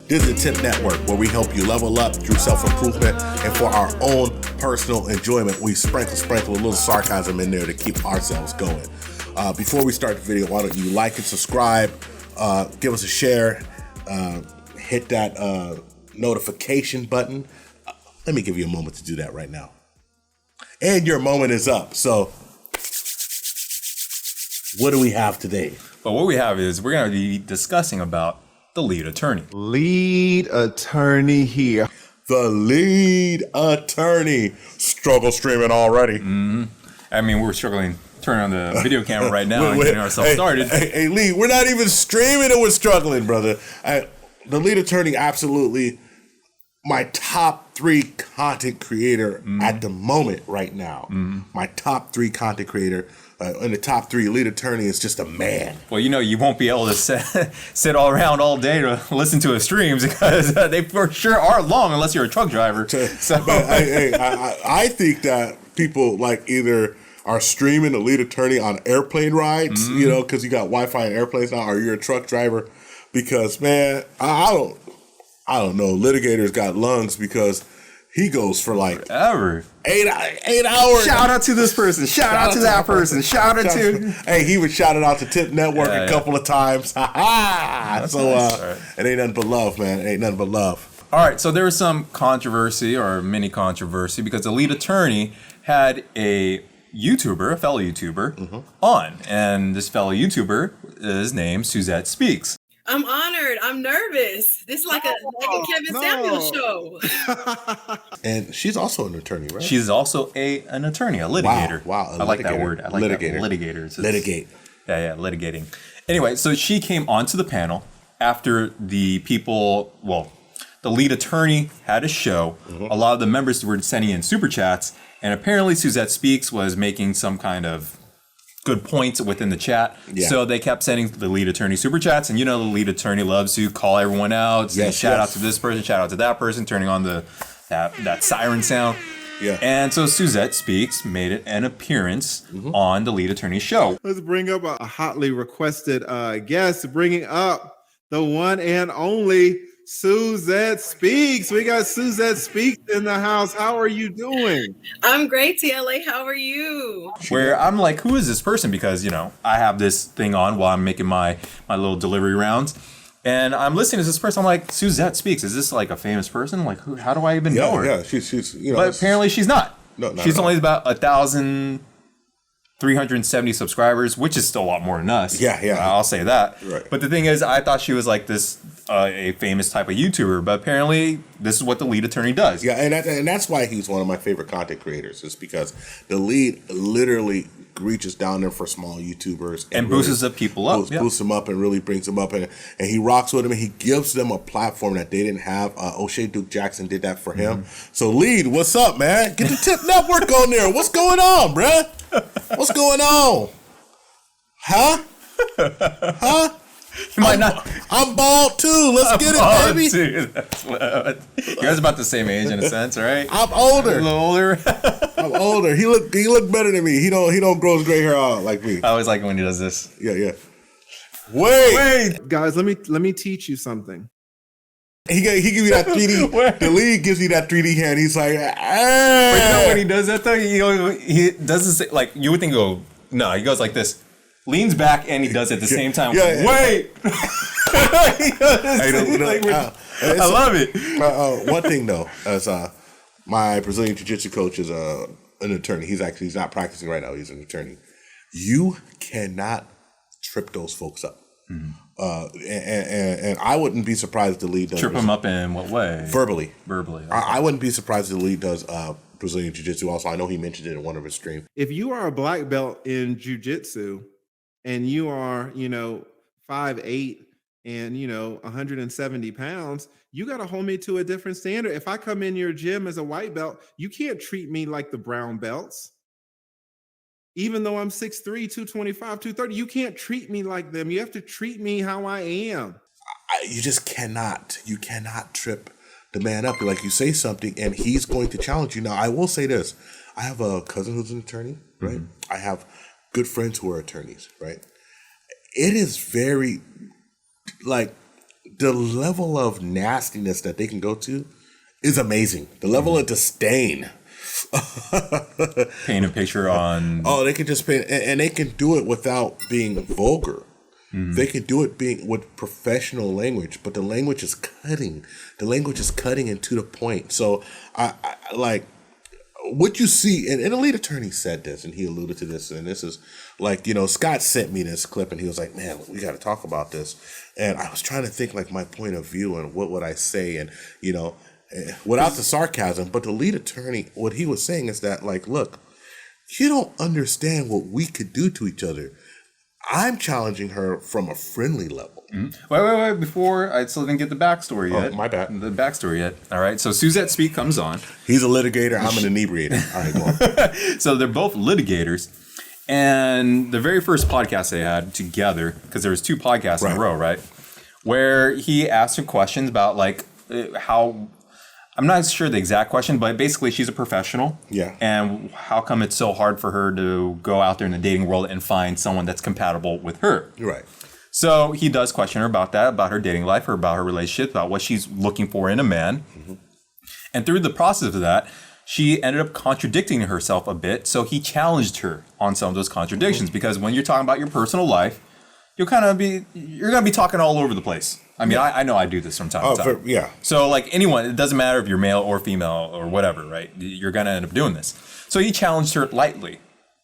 This is the TIP Network, where we help you level up through self-improvement, and for our own personal enjoyment, we sprinkle a little sarcasm in there to keep ourselves going. Before we start the video, why don't you like and subscribe, give us a share, hit that notification button. Let me give you a moment to do that right now. And your moment is up. So what do we have today? Well, what we have is we're going to be discussing about the lead attorney. Lead attorney here. The lead attorney. Struggle streaming already. Mm-hmm. I mean, we're struggling turning on the video camera right now and getting ourselves started. Hey, Lee, we're not even streaming and we're struggling, brother. The lead attorney, absolutely my top 3 content creator at the moment right now. My top 3 content creator. In the top 3, lead attorney is just a man. Well, you know, you won't be able to sit all around all day to listen to his streams because they for sure are long unless you're a truck driver. So, but I think that people like either are streaming the lead attorney on airplane rides, you know, because you got Wi-Fi in airplanes now, or you're a truck driver. Because man, I don't know. Litigator's got lungs because he goes for like forever. 8 hours. Shout out to this person. Shout out to that person. Shout out to. Hey, he was shouted out to TIP Network a couple of times. So nice. It ain't nothing but love, man. It ain't nothing but love. All right. So there was some controversy or mini controversy because the lead attorney had a YouTuber, a fellow YouTuber, on, and this fellow YouTuber is named Suzette Speaks. I'm honored. I'm nervous. This is like a Kevin Samuels show. And she's also an attorney, right? She's also an attorney, a litigator. Wow. I like that word. I like litigator. That. Litigators. Litigate. Yeah, litigating. Anyway, so she came onto the panel after the lead attorney had a show. A lot of the members were sending in super chats, and apparently Suzette Speaks was making some kind of good points within the chat. Yeah. So they kept sending the lead attorney super chats, and you know the lead attorney loves to call everyone out, say shout out to this person, shout out to that person, turning on that siren sound. Yeah. And so Suzette Speaks made an appearance on the lead attorney show. Let's bring up a hotly requested guest, bringing up the one and only Suzette Speaks. We got Suzette Speaks in the house. How are you doing? I'm great, TLA. How are you? Where I'm like, who is this person? Because, you know, I have this thing on while I'm making my little delivery rounds. And I'm listening to this person. I'm like, Suzette Speaks. Is this like a famous person? Like, how do I even know her? Yeah, she's you know. But apparently she's not. No, she's only about 1,370 subscribers, which is still a lot more than us. Yeah. I'll say that. Right. But the thing is, I thought she was like this a famous type of YouTuber, but apparently this is what the lead attorney does. Yeah, and that's why he's one of my favorite content creators, is because the lead literally reaches down there for small YouTubers and boosts up people up. Boosts them up and really brings them up, and he rocks with them, and he gives them a platform that they didn't have. O'Shea Duke Jackson did that for him. So lead, what's up, man? Get the TIP Network on there. What's going on, bruh? What's going on? Huh? You might not. I'm bald too. Let's get it, baby. Too. You guys about the same age in a sense, right? I'm older. A little older. I'm older. He look better than me. He don't grow his gray hair out like me. I always like when he does this. Yeah. Wait, guys. Let me teach you something. He give you that 3D. The lead gives you that 3D hair, and he's like, hey. But you know when he does that though, he doesn't say, like, you would think no, he goes like this. Leans back and he does it at the same time. Yeah. Wait. I love it. One thing though, as my Brazilian Jiu-Jitsu coach is an attorney. He's not practicing right now. He's an attorney. You cannot trip those folks up. And I wouldn't be surprised if the lead does. Trip them up in what way? Verbally. Okay. I wouldn't be surprised if the lead does Brazilian Jiu-Jitsu. Also, I know he mentioned it in one of his streams. If you are a black belt in Jiu-Jitsu and you are, 5'8" and 170 pounds, you got to hold me to a different standard. If I come in your gym as a white belt, you can't treat me like the brown belts. Even though I'm 6'3", 225, 230, you can't treat me like them. You have to treat me how I am. You just cannot. You cannot trip the man up. Like, you say something and he's going to challenge you. Now, I will say this. I have a cousin who's an attorney, right? I have good friends who are attorneys, right? It is very, the level of nastiness that they can go to is amazing. The level of disdain. Paint a picture on. Oh, they can just paint, and they can do it without being vulgar. They can do it with professional language, but the language is cutting. The language is cutting and to the point. So I like what you see, and a lead attorney said this, and he alluded to this, and this is like, Scott sent me this clip, and he was like, man, we got to talk about this. And I was trying to think like my point of view and what would I say, and, without the sarcasm, but the lead attorney, what he was saying is that, like, look, you don't understand what we could do to each other. I'm challenging her from a friendly level. Wait. Before, I still didn't get the backstory yet. Oh, my bad. The backstory yet. All right. So Suzette Speaks comes on. He's a litigator. I'm an inebriator. All right, go on. So they're both litigators. And the very first podcast they had together, because there was 2 podcasts in a row, right? Where he asked her questions about like how... I'm not sure the exact question, but basically she's a professional. Yeah. And how come it's so hard for her to go out there in the dating world and find someone that's compatible with her? Right. So he does question her about that, about her dating life, or about her relationship, about what she's looking for in a man. And through the process of that, she ended up contradicting herself a bit. So he challenged her on some of those contradictions, because when you're talking about your personal life, you're going to be talking all over the place. I mean, I know I do this from time to time. Yeah. So like anyone, it doesn't matter if you're male or female or whatever, right? You're going to end up doing this. So he challenged her lightly,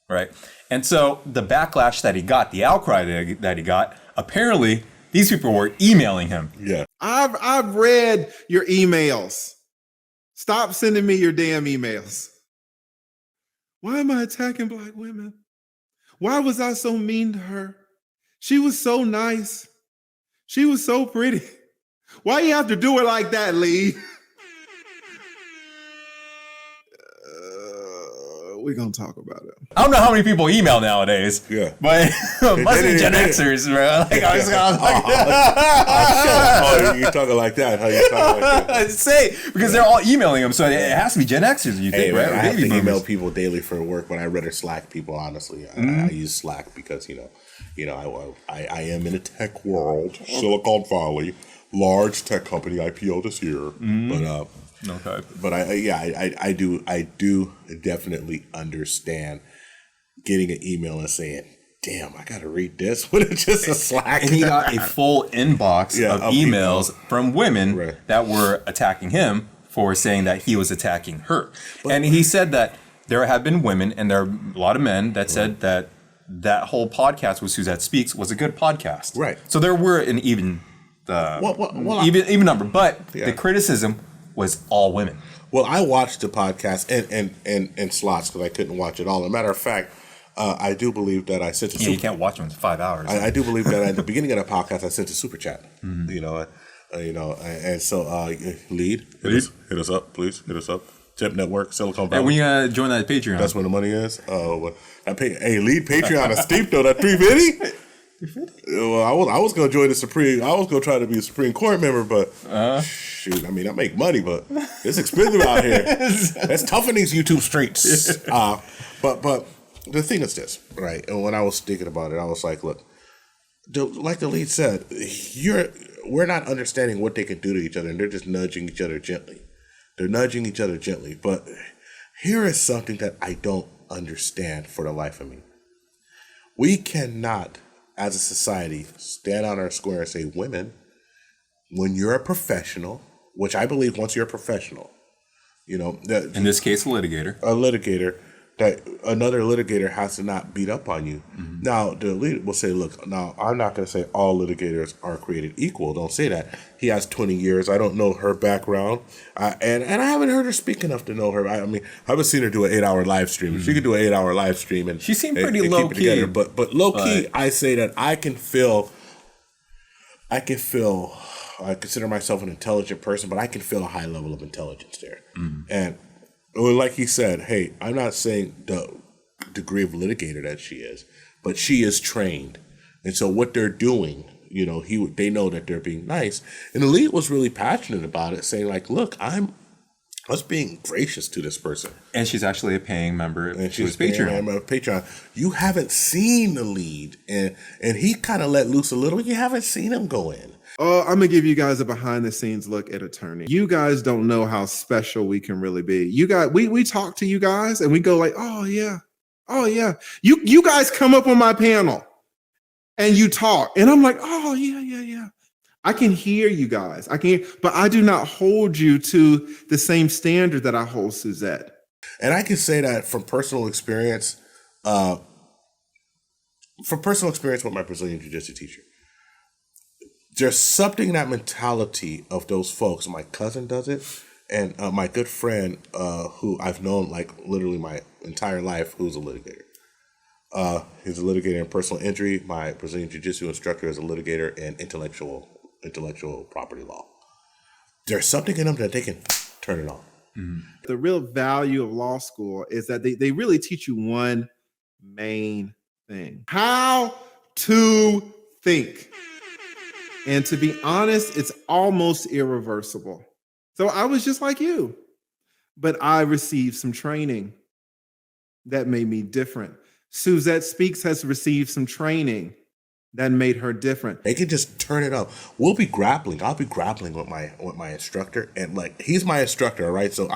right? And so the backlash that he got, the outcry that he got, apparently these people were emailing him. Yeah. I've read your emails. Stop sending me your damn emails. Why am I attacking Black women? Why was I so mean to her? She was so nice. She was so pretty. Why you have to do it like that, Lee? We're going to talk about it. I don't know how many people email nowadays. Yeah. But must be Gen Xers, bro. Like, I was oh, you talking like that? How you talking like that? Say, because they're all emailing them, so it has to be Gen Xers, you think, right? Man, Or I have baby to email boomers. people daily for work, but I rather Slack people, honestly. I use Slack because, I am in a tech world, Silicon Valley, large tech company IPO this year. But I do definitely understand getting an email and saying, damn, I gotta read this when it's just a Slack. And he got a full inbox of emails from women that were attacking him for saying that he was attacking her. And he said that there have been women, and there are a lot of men that said that whole podcast with Suzette Speaks was a good podcast. Right. So there were an even number, but the criticism was all women. Well, I watched the podcast in slots because I couldn't watch it all. As a matter of fact, I do believe that I sent a you can't watch them in 5 hours. I do believe that at the beginning of the podcast, I sent a super chat. And so lead, hit us up, please. Hit us up. Tip Network, Silicon Valley. And when you join that Patreon, that's where the money is. Lead Patreon is steep though. That $350. Well, I was gonna join the Supreme. I was gonna try to be a Supreme Court member, but shoot, I mean, I make money, but it's expensive out here. It's tough in these YouTube streets. But the thing is this, right? And when I was thinking about it, I was like, look, like the lead said, we're not understanding what they can do to each other, and they're just nudging each other gently. But here is something that I don't understand for the life of me. We cannot, as a society, stand on our square and say, women, when you're a professional, which I believe once you're a professional, in this case, a litigator, that another litigator has to not beat up on you. Mm-hmm. Now, the lead will say, look, now I'm not going to say all litigators are created equal. Don't say that. He has 20 years. I don't know her background. And I haven't heard her speak enough to know her. I mean, I haven't seen her do an 8-hour live stream. Mm-hmm. She could do an 8-hour live stream. And she seemed pretty low key. But low key, I say that I consider myself an intelligent person, but I can feel a high level of intelligence there. Mm-hmm. And like he said, hey, I'm not saying the degree of litigator that she is, but she is trained. And so what they're doing, they know that they're being nice. And the lead was really passionate about it, saying like, look, I was being gracious to this person. And she's actually a paying member of Patreon. You haven't seen the lead. And he kind of let loose a little. You haven't seen him go in. Oh, I'm gonna give you guys a behind the scenes look at attorney. You guys don't know how special we can really be. You guys, we talk to you guys and we go like, oh yeah. You guys come up on my panel and you talk, and I'm like, oh yeah. I can hear you guys. But I do not hold you to the same standard that I hold Suzette. And I can say that from personal experience, with my Brazilian Jiu-Jitsu teacher. There's something in that mentality of those folks. My cousin does it, and my good friend, who I've known like literally my entire life, who's a litigator. He's a litigator in personal injury. My Brazilian Jiu-Jitsu instructor is a litigator in intellectual property law. There's something in them that they can turn it on. Mm-hmm. The real value of law school is that they really teach you one main thing: how to think. And to be honest, it's almost irreversible. So I was just like you, but I received some training that made me different. Suzette Speaks has received some training that made her different. They can just turn it up. We'll be grappling. I'll be grappling with my instructor, and like he's my instructor, all right? So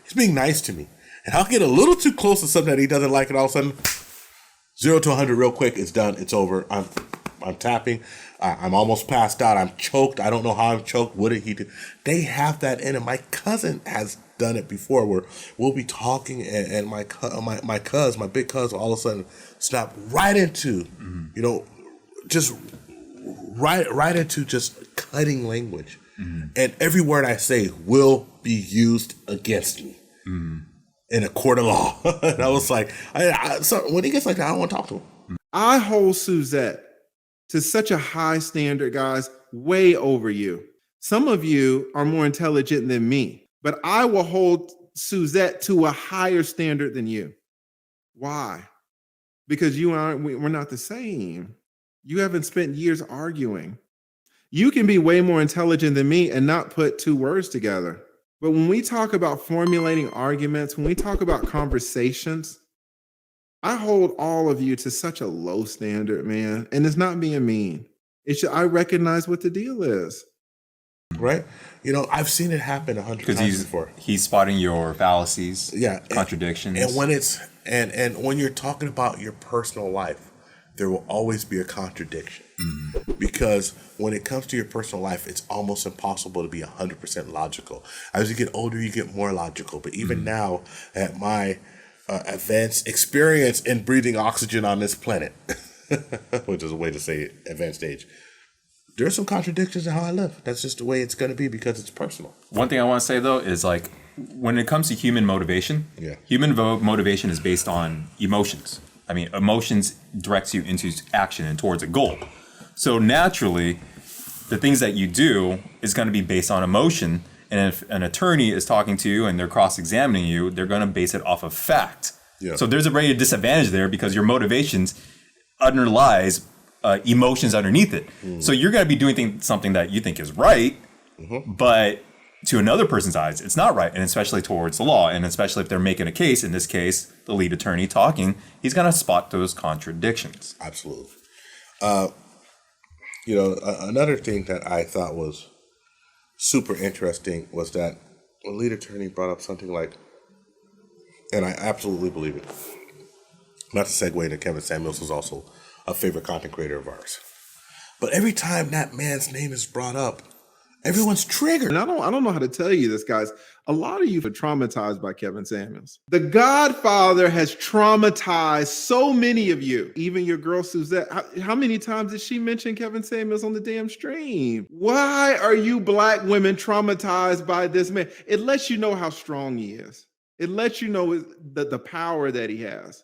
he's being nice to me, and I'll get a little too close to something that he doesn't like, and all of a sudden, 0 to 100 real quick. It's done. It's over. I'm tapping. I'm almost passed out. I'm choked. I don't know how I'm choked. What did he do? They have that in it. My cousin has done it before, where we'll be talking, and my big cuz, will all of a sudden snap right into, just right into just cutting language, and every word I say will be used against me in a court of law. And I was like, so when he gets like that, I don't want to talk to him. I hold Suzette to such a high standard, guys, way over you. Some of you are more intelligent than me, but I will hold Suzette to a higher standard than you. Why? Because we're not the same. You haven't spent years arguing. You can be way more intelligent than me and not put two words together. But when we talk about formulating arguments, when we talk about conversations, I hold all of you to such a low standard, man. And it's not being mean. I recognize what the deal is. Right? I've seen it happen 100 times before. He's spotting your fallacies, contradictions. And when and when you're talking about your personal life, there will always be a contradiction. Because when it comes to your personal life, it's almost impossible to be 100% logical. As you get older, you get more logical. But even now, at my advanced experience in breathing oxygen on this planet, which is a way to say advanced age, there's some contradictions in how I live. That's just the way it's going to be because it's personal. One thing I want to say, though, is like when it comes to human motivation, motivation is based on emotions. I mean, emotions directs you into action and towards a goal. So naturally, the things that you do is going to be based on emotion. And if an attorney is talking to you and they're cross-examining you, they're going to base it off of fact. Yeah. So there's already a disadvantage there because your motivations underlies emotions underneath it. So you're going to be doing something that you think is right, but to another person's eyes, it's not right, and especially towards the law, and especially if they're making a case, in this case, the lead attorney talking, he's going to spot those contradictions. Absolutely. Another thing that I thought was super interesting was that a lead attorney brought up something like, and I absolutely believe it, not to segue into Kevin Samuels, who's also a favorite content creator of ours, but every time that man's name is brought up, everyone's triggered. And I don't know how to tell you this, guys. A lot of you are traumatized by Kevin Samuels. The Godfather has traumatized so many of you, even your girl Suzette. How many times did she mention Kevin Samuels on the damn stream? Why are you black women traumatized by this man? It lets you know how strong he is. It lets you know the power that he has.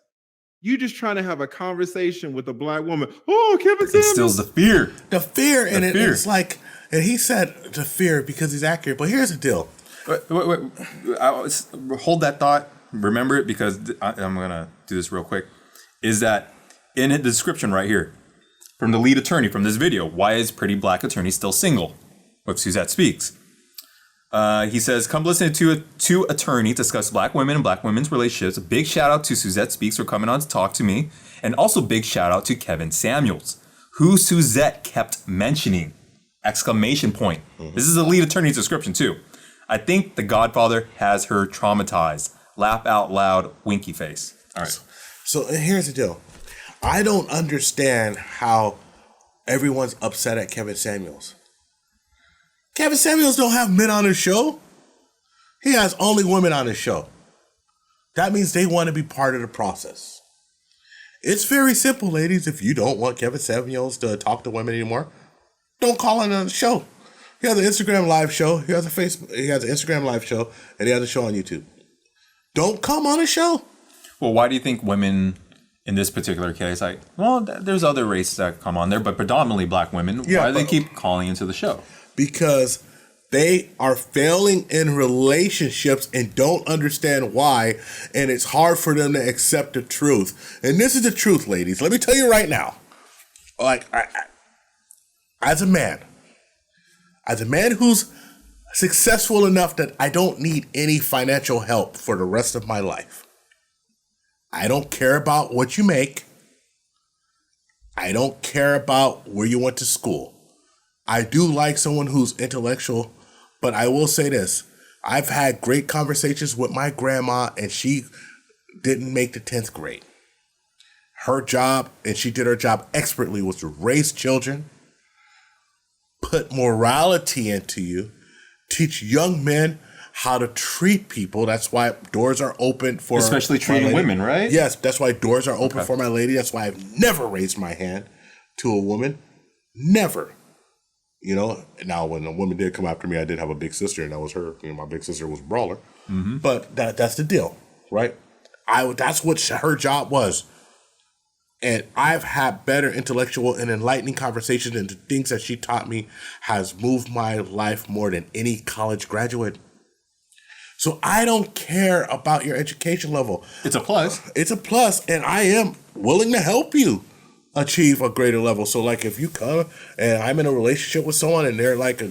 You just trying to have a conversation with a black woman. Oh, Kevin Samuels. It instills the fear. It's like, and he said the fear because he's accurate. But here's the deal. Wait. Hold that thought. Remember it, because I'm going to do this real quick. Is that in the description right here from the lead attorney from this video, why is pretty black attorney still single? With Suzette Speaks. He says, come listen to two attorneys discuss black women and black women's relationships. A big shout out to Suzette Speaks for coming on to talk to me. And also big shout out to Kevin Samuels, who Suzette kept mentioning Exclamation point. This is the lead attorney's description too. I think the Godfather has her traumatized. Laugh out loud, winky face. All right. So here's the deal. I don't understand how everyone's upset at Kevin Samuels. Kevin Samuels don't have men on his show. He has only women on his show. That means they want to be part of the process. It's very simple, ladies. If you don't want Kevin Samuels to talk to women anymore, don't call in on the show. He has an Instagram live show. He has an Instagram live show, and he has a show on YouTube. Don't come on a show. Well, why do you think women in this particular case, there's other races that come on there, but predominantly black women, why do they keep calling into the show? Because they are failing in relationships and don't understand why, and it's hard for them to accept the truth. And this is the truth, ladies. Let me tell you right now. As a man who's successful enough that I don't need any financial help for the rest of my life. I don't care about what you make. I don't care about where you went to school. I do like someone who's intellectual, but I will say this. I've had great conversations with my grandma, and she didn't make the 10th grade. Her job, and she did her job expertly, was to raise children, put morality into you, teach young men how to treat people. That's why doors are open for... Especially treating women, right? Yes, that's why doors are open for my lady. That's why I've never raised my hand to a woman. Never. You know, now when a woman did come after me, I did have a big sister, and that was her. You know, my big sister was a brawler. Mm-hmm. But that's the deal, right? That's what her job was. And I've had better intellectual and enlightening conversations, and the things that she taught me has moved my life more than any college graduate. So I don't care about your education level. It's a plus. It's a plus, and I am willing to help you achieve a greater level. So like if you come and I'm in a relationship with someone and they're like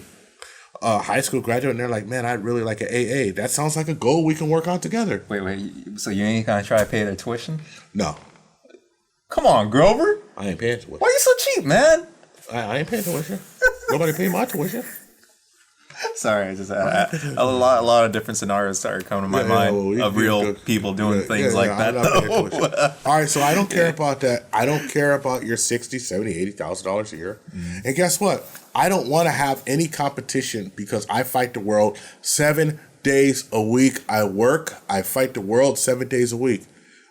a high school graduate and they're like, man, I'd really like an AA. That sounds like a goal we can work on together. Wait. So you ain't gonna try to pay their tuition? No. Come on, Grover. I ain't paying tuition. Why are you so cheap, man? I ain't paying tuition. Nobody paid my tuition. Sorry, I just a lot of different scenarios started coming to my mind of real people doing things like that. All right, so I don't care about that. I don't care about your $60,000, $70,000, $80,000 a year. Mm-hmm. And guess what? I don't want to have any competition because I fight the world 7 days a week. I work. I fight the world 7 days a week.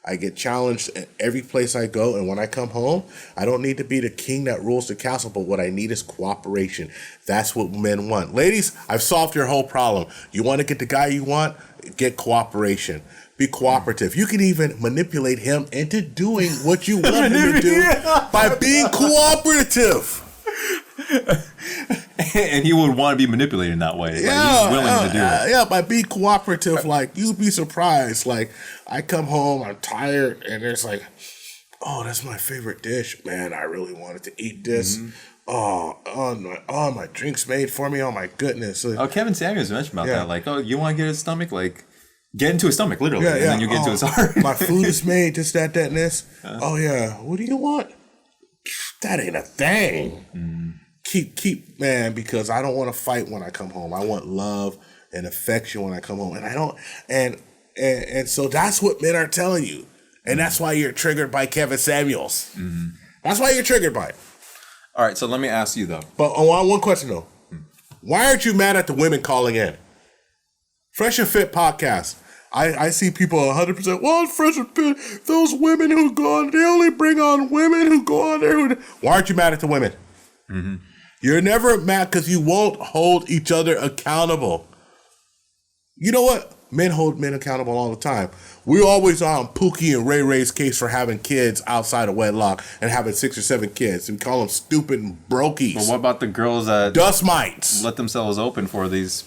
I get challenged at every place I go, and when I come home, I don't need to be the king that rules the castle, but what I need is cooperation. That's what men want. Ladies, I've solved your whole problem. You want to get the guy you want? Get cooperation. Be cooperative. You can even manipulate him into doing what you want him to do by being cooperative. And he would want to be manipulated in that way. Like, he's willing to do it. Yeah, by being cooperative, like, you'd be surprised. Like, I come home, I'm tired, and it's like, oh, that's my favorite dish. Man, I really wanted to eat this. Mm-hmm. Oh, my drink's made for me. Oh, my goodness. Kevin Samuels mentioned about that. Like, oh, you want to get his stomach? Like, get into his stomach, literally. And then you get into his heart. My food is made, this, that, and this. Oh, yeah. What do you want? That ain't a thing. Mm. Keep, man, because I don't want to fight when I come home. I want love and affection when I come home. And I don't, and so that's what men are telling you. And that's why you're triggered by Kevin Samuels. Mm-hmm. That's why you're triggered by it. All right, so let me ask you, though. But on one question, though. Why aren't you mad at the women calling in? Fresh and Fit podcast. I see people 100%, well, Fresh and Fit, those women who go on, they only bring on women who go on there. Why aren't you mad at the women? Mm-hmm. You're never mad because you won't hold each other accountable. You know what? Men hold men accountable all the time. We're always on Pookie and Ray Ray's case for having kids outside of wedlock and having 6 or 7 kids. We call them stupid and brokies. But what about the girls that dust mites let themselves open for these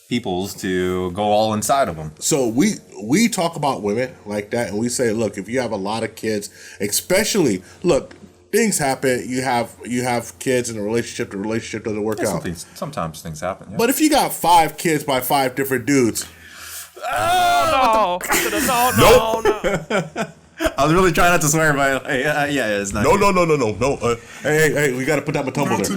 peoples to go all inside of them? So we talk about women like that, and we say, look, if you have a lot of kids, especially, look, things happen. You have kids in a relationship. The relationship doesn't work out. Sometimes things happen. Yeah. But if you got 5 kids by 5 different dudes, no. I was really trying not to swear, but yeah, it's not. No. Hey, we got to put that Matumbo there.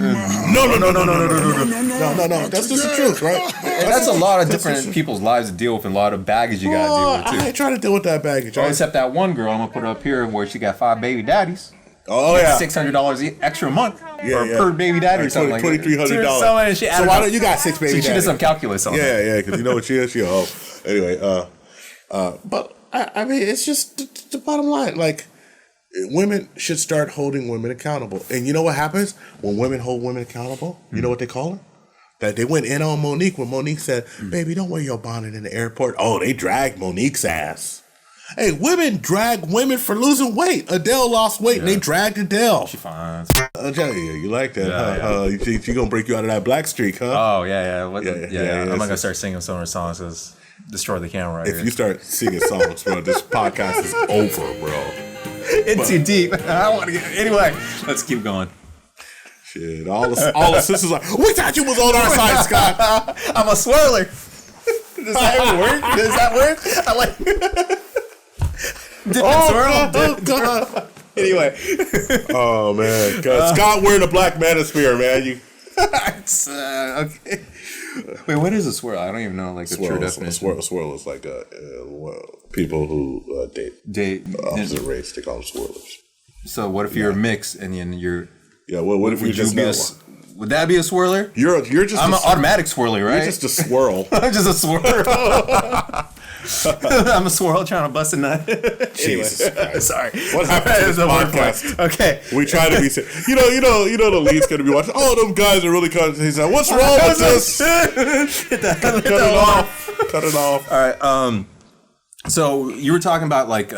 No. That's just the truth, right? And that's a lot of different people's lives to deal with, and a lot of baggage you got to deal with too. I ain't trying to deal with that baggage. Well, except that one girl, I'm gonna put her up here where she got 5 baby daddies. Oh yeah, $600 extra a month per baby daddy or something like that. $2,300. So why don't you got 6 baby daddies? She did some calculus on that. Yeah, because you know what she is. She a hoe. Anyway, but I mean, it's just the bottom line. Like, women should start holding women accountable. And you know what happens when women hold women accountable? You know what they call her? That they went in on Monique when Monique said, "Baby, don't wear your bonnet in the airport." Oh, they dragged Monique's ass. Hey, women drag women for losing weight. Adele lost weight, and they dragged Adele. She fine. You like that? She gonna break you out of that black streak, huh? Oh yeah. I'm not gonna start singing some of her songs because destroy the camera. If you start singing songs, bro, this podcast is over, bro. It's too deep. I want to get anyway. Let's keep going. Shit, all the sisters like, we thought you was on our side, Scott. I'm a swirler. Does that ever work? Does that work? I like. God. Anyway. Oh man, Scott wearing a black manosphere, man. Okay. Wait, what is a swirl? I don't even know like the true definition. A swirl is like people who date opposite race. They call them swirlers. So what if you're a mix and then you're? Yeah. What if you just would that be a swirler? You're just. I'm an automatic swirler, right? You're just a swirl. I'm just a swirl. I'm a swirl trying to bust a nut. Jesus Christ. Sorry. What happened to this podcast? Okay. We try to be. You know. The lead's gonna be watching. Oh, them guys are really cutting. He's like, what's wrong with this? Cut it off. All right. So you were talking about like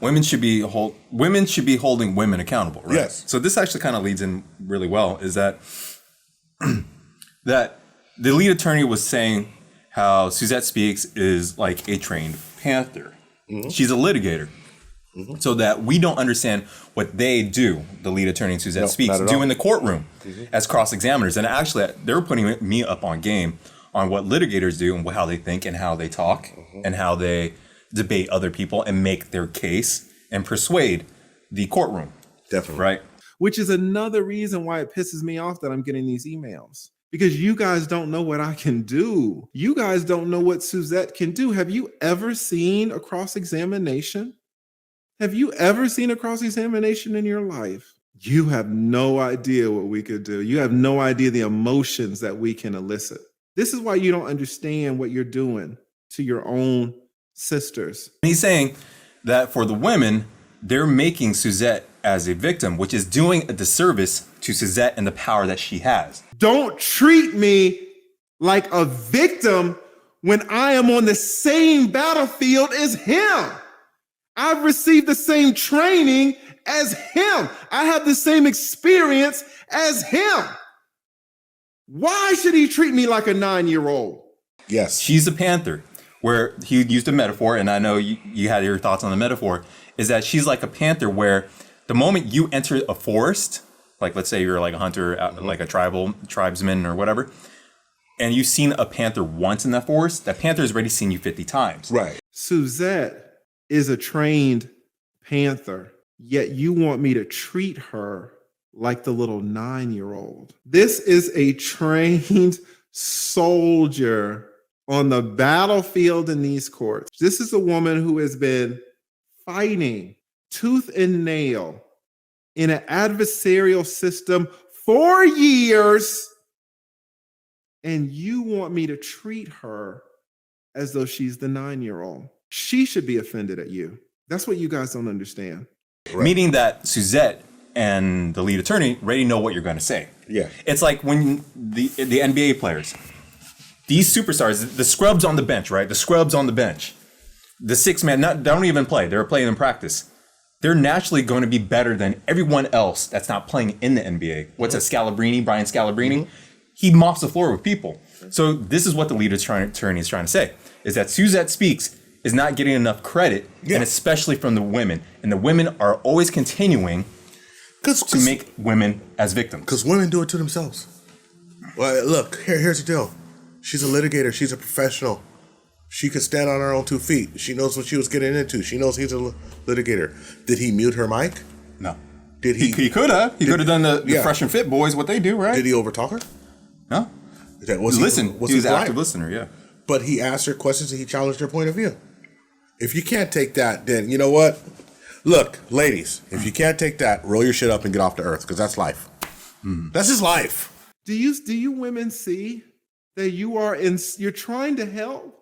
women should be holding women accountable, right? Yes. So this actually kind of leads in really well. Is that that the lead attorney was saying how Suzette Speaks is like a trained panther. Mm-hmm. She's a litigator. Mm-hmm. So that we don't understand what they do, the lead attorney and Suzette Speaks, do in the courtroom as cross-examiners. And actually, they were putting me up on game on what litigators do and how they think and how they talk and how they debate other people and make their case and persuade the courtroom. Definitely. Right? Which is another reason why it pisses me off that I'm getting these emails. Because you guys don't know what I can do. You guys don't know what Suzette can do. Have you ever seen a cross-examination? Have you ever seen a cross-examination in your life? You have no idea what we could do. You have no idea the emotions that we can elicit. This is why you don't understand what you're doing to your own sisters. He's saying that for the women, they're making Suzette as a victim, which is doing a disservice to Suzette and the power that she has. Don't treat me like a victim when I am on the same battlefield as him. I've received the same training as him. I have the same experience as him. Why should he treat me like a 9-year-old? Yes. She's a panther, where he used a metaphor, and I know you had your thoughts on the metaphor, is that she's like a panther where the moment you enter a forest, like let's say you're like a hunter, like a tribesman or whatever, and you've seen a panther once in that forest, that panther has already seen you 50 times. Right. Suzette is a trained panther, yet you want me to treat her like the little 9-year-old. This is a trained soldier on the battlefield in these courts. This is a woman who has been fighting tooth and nail in an adversarial system for years, and you want me to treat her as though she's the 9-year-old. She should be offended at you. That's what you guys don't understand. Right. Meaning that Suzette and the lead attorney already know what you're going to say. Yeah. It's like when the NBA players, these superstars, the scrubs on the bench, right? The scrubs on the bench, the 6-man, don't even play. They're playing in practice. They're naturally going to be better than everyone else that's not playing in the NBA. What's that, Brian Scalabrine? Mm-hmm. He mops the floor with people. So this is what the lead attorney is trying to say, is that Suzette Speaks is not getting enough credit, and especially from the women. And the women are always continuing to make women as victims. Because women do it to themselves. Well, look, here's the deal. She's a litigator. She's a professional. She could stand on her own 2 feet. She knows what she was getting into. She knows he's a litigator. Did he mute her mic? No. Did he? He could have. He could have done the Fresh and Fit boys, what they do, right? Did he overtalk her? No. Was he was an polite? active listener, yeah. But he asked her questions and he challenged her point of view. If you can't take that, then you know what? Look, ladies, if you can't take that, roll your shit up and get off the earth, because that's life. That's just life. Do you women see that you're trying to help,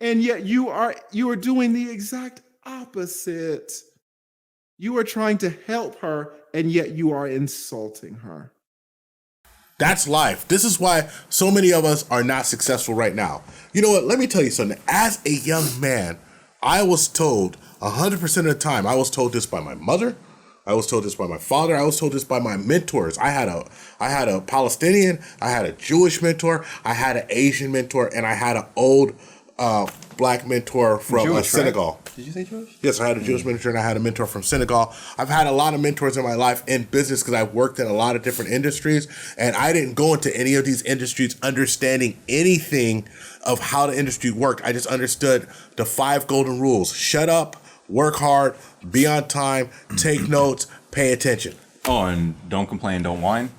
and yet you are doing the exact opposite? You are trying to help her, and yet you are insulting her. That's life. This is why so many of us are not successful right now. You know what? Let me tell you something. As a young man, I was told 100% of the time, I was told this by my mother, I was told this by my father, I was told this by my mentors. I had a Palestinian, I had a Jewish mentor, I had an Asian mentor, and I had an old black mentor from Jewish, Senegal. Right? Did you say Jewish? Yes, I had a Jewish mentor and I had a mentor from Senegal. I've had a lot of mentors in my life in business because I've worked in a lot of different industries, and I didn't go into any of these industries understanding anything of how the industry worked. I just understood the 5 golden rules. Shut up, work hard, be on time, take notes, pay attention. Oh, and don't complain, don't whine,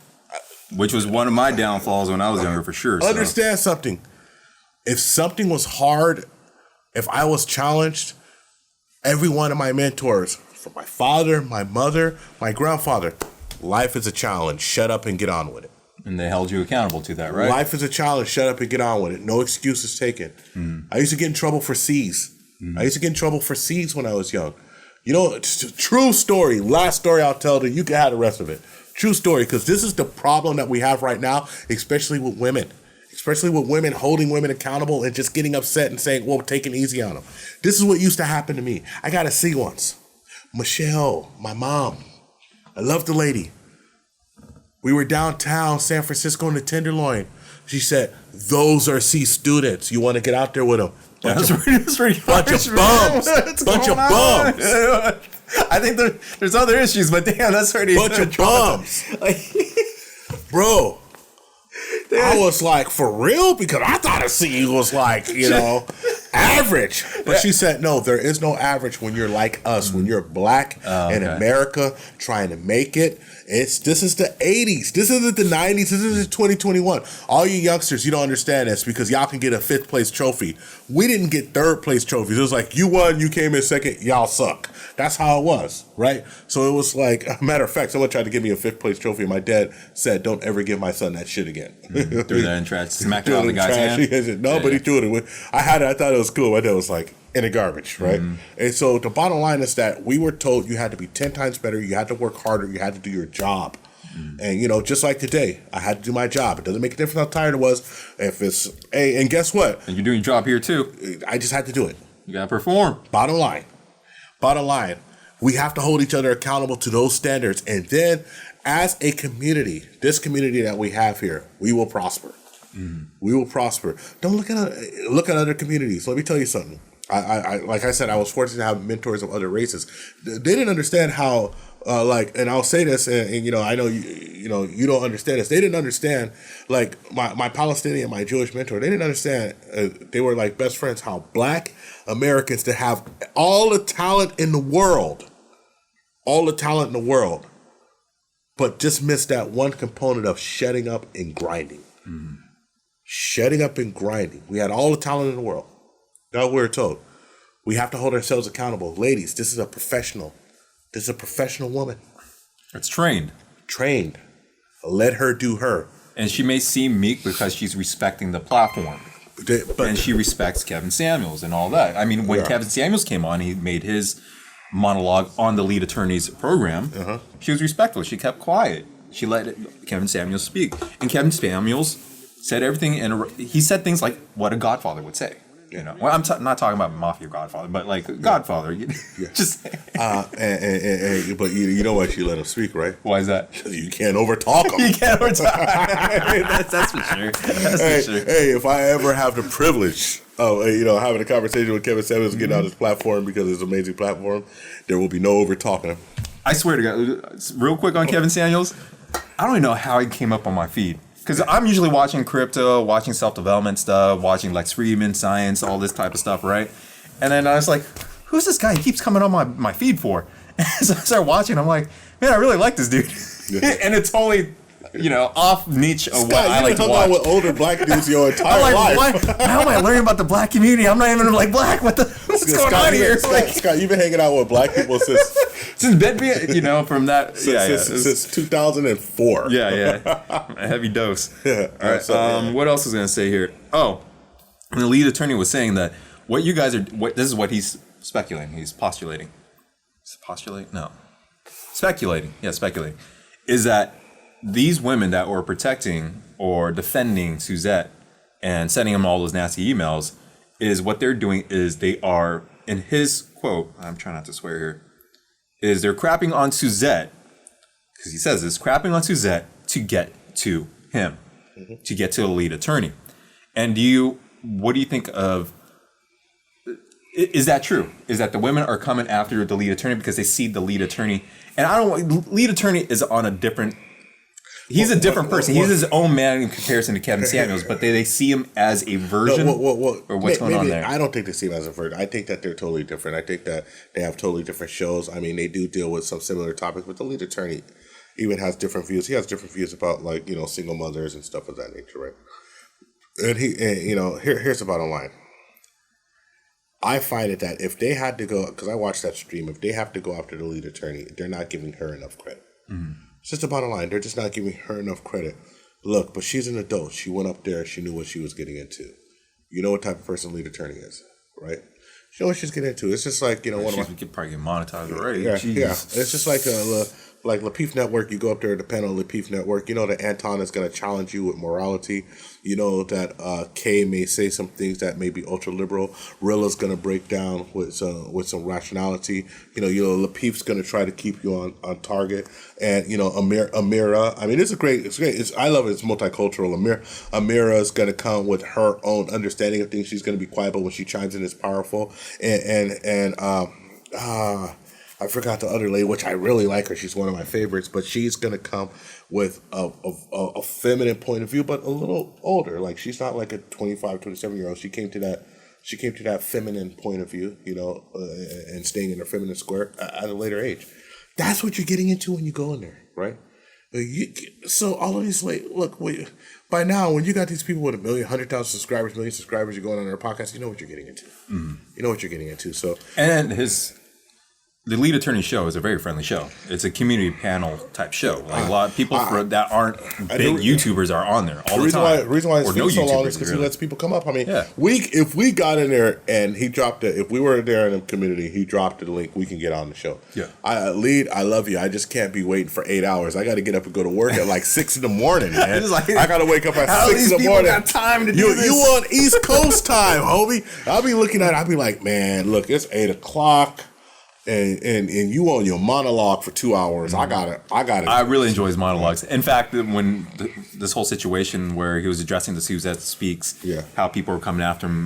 which was one of my downfalls when I was younger, for sure. Understand something. If something was hard, if I was challenged, every one of my mentors, from my father, my mother, my grandfather, life is a challenge. Shut up and get on with it. And they held you accountable to that, right? Life is a challenge. Shut up and get on with it. No excuses taken. I used to get in trouble for C's. I used to get in trouble for C's when I was young. You know, it's a true story. Last story I'll tell you. You can have the rest of it. True story, because this is the problem that we have right now, especially with women. Especially with women, holding women accountable and just getting upset and saying, well, take it easy on them. This is what used to happen to me. I got a C once. Michelle, my mom. I love the lady. We were downtown San Francisco in the Tenderloin. She said, those are C students. You want to get out there with them. Bunch of bums. Bunch of bums. I think there's other issues, but damn, that's already bunch of bums. Bro. I was like, for real? Because I thought a C was like, you know, average. But she said, no, there is no average when you're like us, when you're black in America trying to make it. This is the 80s. This isn't the 90s. This is 2021. All you youngsters, you don't understand this because y'all can get a 5th place trophy. We didn't get 3rd place trophies. It was like, you won, you came in 2nd, y'all suck. That's how it was, right? So it was like, a matter of fact, someone tried to give me a 5th place trophy, and my dad said, don't ever give my son that shit again. Threw that in trash, smacked it out of the guy's hand. He said, no, but he threw it. I thought it was cool. My dad was like, in the garbage, right? And so the bottom line is that we were told you had to be 10 times better, you had to work harder, you had to do your job. And, you know, just like today, I had to do my job. It doesn't make a difference how tired it was. If it's, hey, and guess what? And you're doing your job here too. I just had to do it. You gotta perform. Bottom line, we have to hold each other accountable to those standards. And then as a community, this community that we have here, we will prosper. We will prosper. Don't look at other communities. Let me tell you something. I like I said, I was fortunate to have mentors of other races. They didn't understand how, and I'll say this, and you know, I know you don't understand this. They didn't understand, like my Palestinian, my Jewish mentor. They didn't understand. They were like best friends. How black Americans to have all the talent in the world, but just missed that one component of shutting up and grinding. Shutting up and grinding. We had all the talent in the world. That's what we were told. We have to hold ourselves accountable. Ladies, this is a professional. This is a professional woman. It's trained. Trained. Let her do her. And she may seem meek because she's respecting the platform. And she respects Kevin Samuels and all that. I mean, when Kevin Samuels came on, he made his monologue on the lead attorney's program. She was respectful. She kept quiet. She let Kevin Samuels speak. And Kevin Samuels said everything, and he said things like what a Godfather would say. You know, well, I'm not talking about Mafia Godfather, but like Godfather. Just but you know why she let him speak, right? Why is that? Because you can't overtalk him. You can't overtalk. That's for sure. That's for sure. Hey, if I ever have the privilege of having a conversation with Kevin Samuels, getting on his platform because it's an amazing platform, there will be no over talking. I swear to God, real quick on Kevin Samuels, I don't even know how he came up on my feed. Because I'm usually watching crypto, watching self-development stuff, watching Lex Friedman, science, all this type of stuff, right? And then I was like, who's this guy? He keeps coming on my feed for. And so I started watching. I'm like, man, I really like this dude. And it's totally, off niche of what I like to watch. With older black dudes your entire life. How am I learning about the black community? I'm not even like black. What's going on here? Scott, you've been hanging out with black people since bedroom, from that. Since 2004. Yeah. A heavy dose. Yeah. All right. So, what else was I going to say here? Oh, the lead attorney was saying that what you guys are. This is what he's speculating. He's postulating. Speculating. Yeah, speculating. Is that these women that were protecting or defending Suzette and sending him all those nasty emails is what they're doing is they are, in his quote, I'm trying not to swear here, is they're crapping on Suzette, because he says this, crapping on Suzette to get to him, to get to the lead attorney. And what do you think of, is that true? Is that the women are coming after the lead attorney because they see the lead attorney? And lead attorney is on a different, he's a different person. He's his own man in comparison to Kevin Samuels, but they see him as a version or what's going on there? I don't think they see him as a version. I think that they're totally different. I think that they have totally different shows. I mean, they do deal with some similar topics, but the lead attorney even has different views. He has different views about single mothers and stuff of that nature, right? And here's the bottom line. I find it that if they had to go, because I watched that stream, if they have to go after the lead attorney, they're not giving her enough credit. It's just the bottom line. They're just not giving her enough credit. Look, but she's an adult. She went up there. She knew what she was getting into. You know what type of person lead attorney is, right? She knows what she's getting into. It's just like, one of my... She could probably get monetized already. Yeah. It's just like LaPeef Network. You go up there at the panel of LaPeef Network. You know that Anton is going to challenge you with morality. You know that Kay may say some things that may be ultra liberal. Rilla's going to break down with some rationality. LaPeef's going to try to keep you on target. And Amira. I mean, it's great. I love it. It's multicultural. Amira is going to come with her own understanding of things. She's going to be quiet, but when she chimes in, it's powerful. I forgot the other lady, which I really like her. She's one of my favorites, but she's going to come with a feminine point of view, but a little older. Like, she's not like a 25, 27-year-old. She came to that feminine point of view, and staying in her feminine square at a later age. That's what you're getting into when you go in there, right? So all of these, by now, when you got these people with 1 million, 100,000 subscribers, million subscribers, you're going on their podcast, you know what you're getting into. You know what you're getting into. So, and the lead attorney show is a very friendly show. It's a community panel type show. Like a lot of people that aren't big YouTubers are on there all the time. The reason why it's been so long is because he lets people come up. I mean, if we got in there and he dropped it, if we were there in the community, he dropped the link, we can get on the show. Yeah. I love you. I just can't be waiting for 8 hours. I got to get up and go to work at like 6 in the morning, man. I got to wake up at 6 in the morning. Got time to do this? You on East Coast time, homie. I'll be looking at it. I'll be like, man, look, it's 8 o'clock. And you on your monologue for 2 hours. I got it. I really enjoy his monologues. In fact, when this whole situation where he was addressing the Suzette Speaks, how people were coming after him,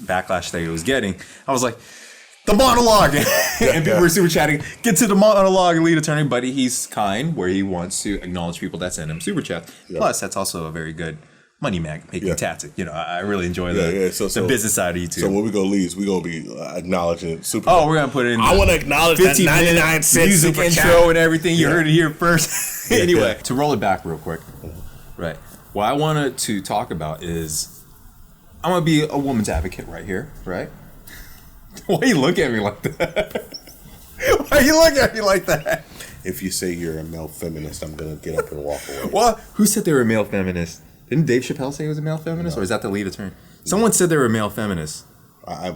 backlash that he was getting, I was like, the monologue, and people were super chatting. Get to the monologue, lead attorney, but he's kind, where he wants to acknowledge people that send him super chats. Plus, that's also a very good money making tactic. I really enjoy the business side of YouTube. So when we go leads, we're gonna be acknowledging super. Oh, we're gonna put it in. I want to acknowledge that 99-cent music intro and everything. You heard it here first. Anyway, to roll it back real quick, right? What I wanted to talk about is I'm gonna be a woman's advocate right here, right? Why you look at me like that? Why you look at me like that? If you say you're a male feminist, I'm gonna get up and walk away. What? Who said they were a male feminist? Didn't Dave Chappelle say he was a male feminist, or is that the lead attorney? Someone said they were a male feminist.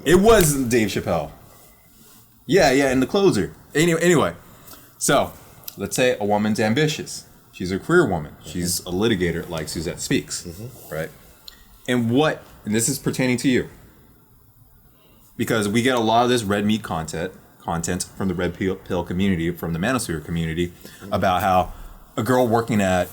It was Dave Chappelle. Yeah, in the closer. Anyway, so let's say a woman's ambitious. She's a career woman. She's a litigator like Suzette Speaks, right? And this is pertaining to you. Because we get a lot of this red meat content from the red pill community, from the manosphere community, about how a girl working at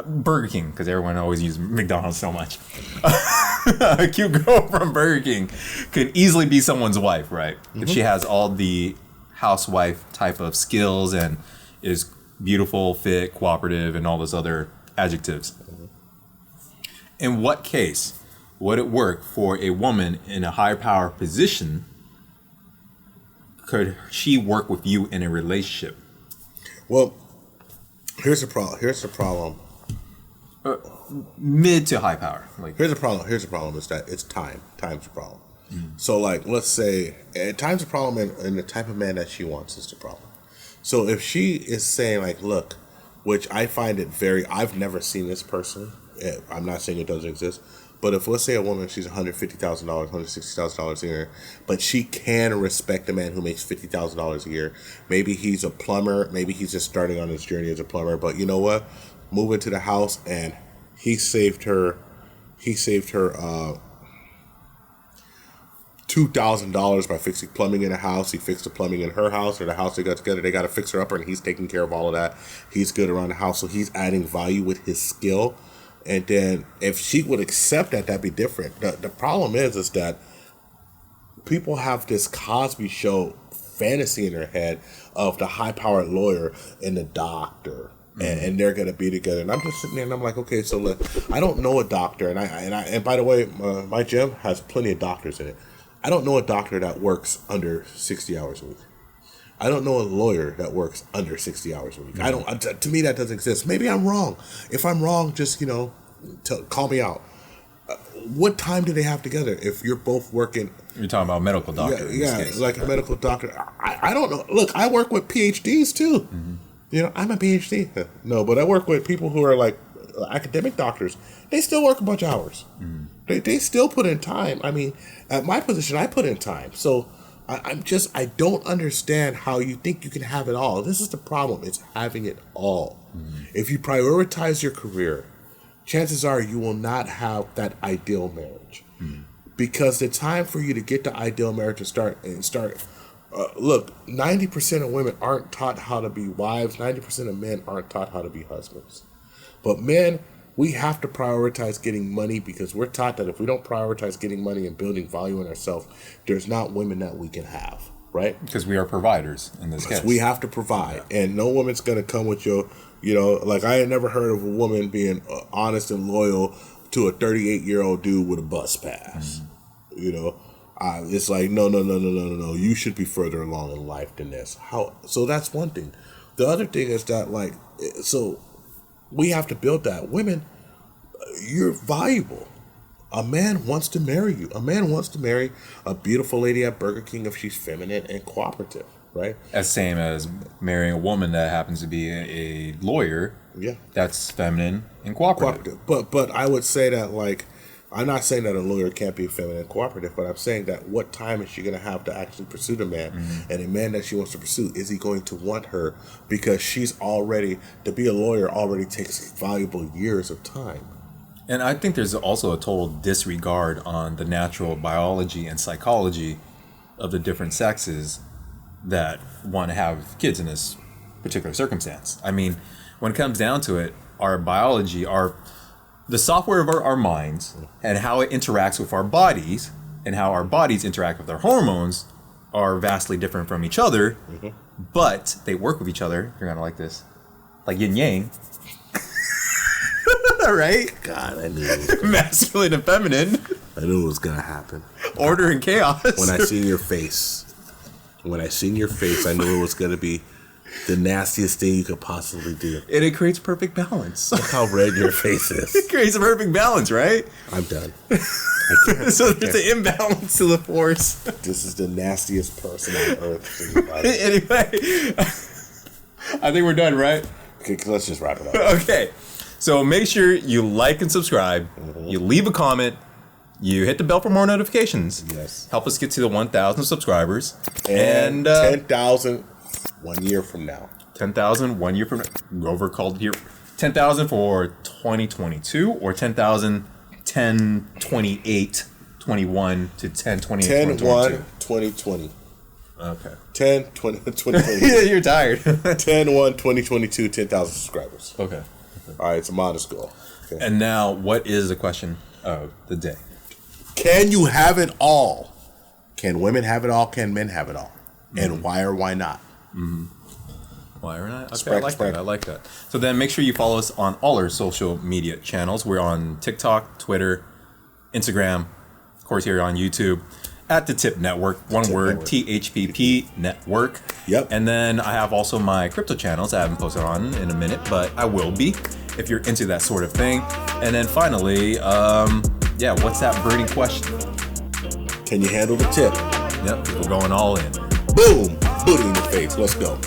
Burger King, because everyone always uses McDonald's so much. A cute girl from Burger King could easily be someone's wife, right? If she has all the housewife type of skills and is beautiful, fit, cooperative, and all those other adjectives. In what case would it work for a woman in a higher power position? Could she work with you in a relationship? Well, here's the problem. Mid to high power. Like, Here's the problem is that it's time. Time's the problem. So, like, let's say, time's the problem, and the type of man that she wants is the problem. So if she is saying, like, look, which I find it I've never seen this person. I'm not saying it doesn't exist. But if, let's say, a woman, she's $150,000, $160,000 a year, but she can respect a man who makes $50,000 a year. Maybe he's a plumber. Maybe he's just starting on his journey as a plumber. But you know what? Move into the house, and he saved her $2,000 by fixing plumbing in a house. He fixed the plumbing in her house or the house they got together. They got to fix her up, and he's taking care of all of that. He's good around the house, so he's adding value with his skill. And then if she would accept that, that'd be different. The problem is that people have this Cosby Show fantasy in their head of the high-powered lawyer and the doctor. And they're gonna be together, and I'm just sitting there, and I'm like, okay, so look, I don't know a doctor, and by the way, my gym has plenty of doctors in it. I don't know a doctor that works under 60 hours a week. I don't know a lawyer that works under 60 hours a week. I don't. To me, that doesn't exist. Maybe I'm wrong. If I'm wrong, just call me out. What time do they have together? If you're both working, you're talking about a medical doctor. Yeah, like a medical doctor. I don't know. Look, I work with PhDs too. I'm a PhD. No, but I work with people who are like academic doctors. They still work a bunch of hours. They still put in time. I mean, at my position, I put in time. So I don't understand how you think you can have it all. This is the problem. It's having it all. If you prioritize your career, chances are you will not have that ideal marriage. Because the time for you to get the ideal marriage to start, look, 90% of women aren't taught how to be wives. 90% of men aren't taught how to be husbands. But men, we have to prioritize getting money because we're taught that if we don't prioritize getting money and building value in ourselves, there's not women that we can have, right? Because we are providers in this case. We have to provide. And no woman's going to come with like I had never heard of a woman being honest and loyal to a 38-year-old dude with a bus pass. It's like, no. You should be further along in life than this. So that's one thing. The other thing is that, we have to build that. Women, you're valuable. A man wants to marry you. A man wants to marry a beautiful lady at Burger King if she's feminine and cooperative, right? As same as marrying a woman that happens to be a lawyer. Yeah. That's feminine and cooperative. But I would say that, I'm not saying that a lawyer can't be feminine and cooperative, but I'm saying that what time is she going to have to actually pursue the man? And the man that she wants to pursue, is he going to want her? Because to be a lawyer already takes valuable years of time. And I think there's also a total disregard on the natural biology and psychology of the different sexes that want to have kids in this particular circumstance. I mean, when it comes down to it, our biology, the software of our minds and how it interacts with our bodies and how our bodies interact with our hormones are vastly different from each other, but they work with each other. You're going to like this. Like yin yang. Right? God, I knew it. Masculine and feminine. I knew it was going to happen. Order and chaos. When I seen your face, I knew it was going to be the nastiest thing you could possibly do. And it creates perfect balance. Look how red your face is. It creates a perfect balance, right? I'm done. So there's an imbalance to the force. This is the nastiest person on earth. Anyway, I think we're done, right? Okay, let's just wrap it up. Okay. So make sure you like and subscribe. You leave a comment. You hit the bell for more notifications. Yes. Help us get to the 1,000 subscribers. And 10,000 1 year from now. 10,000 1 year from now. Grover called here. 10,000 for 2022 or 10,000 10/28 21 to 10/28 10/1/2020. Okay. 10/20/2020. Yeah, you're tired. 10/1/2022. 10,000 subscribers. Okay. All right, it's a modest goal. Okay. And now, what is the question of the day? Can you have it all? Can women have it all? Can men have it all? And why or why not? Why not? Okay, Sprinkle, I like sprinkle. that. I like that. So then make sure you follow us on all our social media channels. We're on TikTok, Twitter, Instagram, of course here on YouTube, at the TIP Network. One TIP word, Network. THPP Network. Yep. And then I have also my crypto channels I haven't posted on in a minute, but I will be if you're into that sort of thing. And then finally, what's that burning question? Can you handle the tip? Yep, we're going all in. Boom! Booty in the face. Let's go.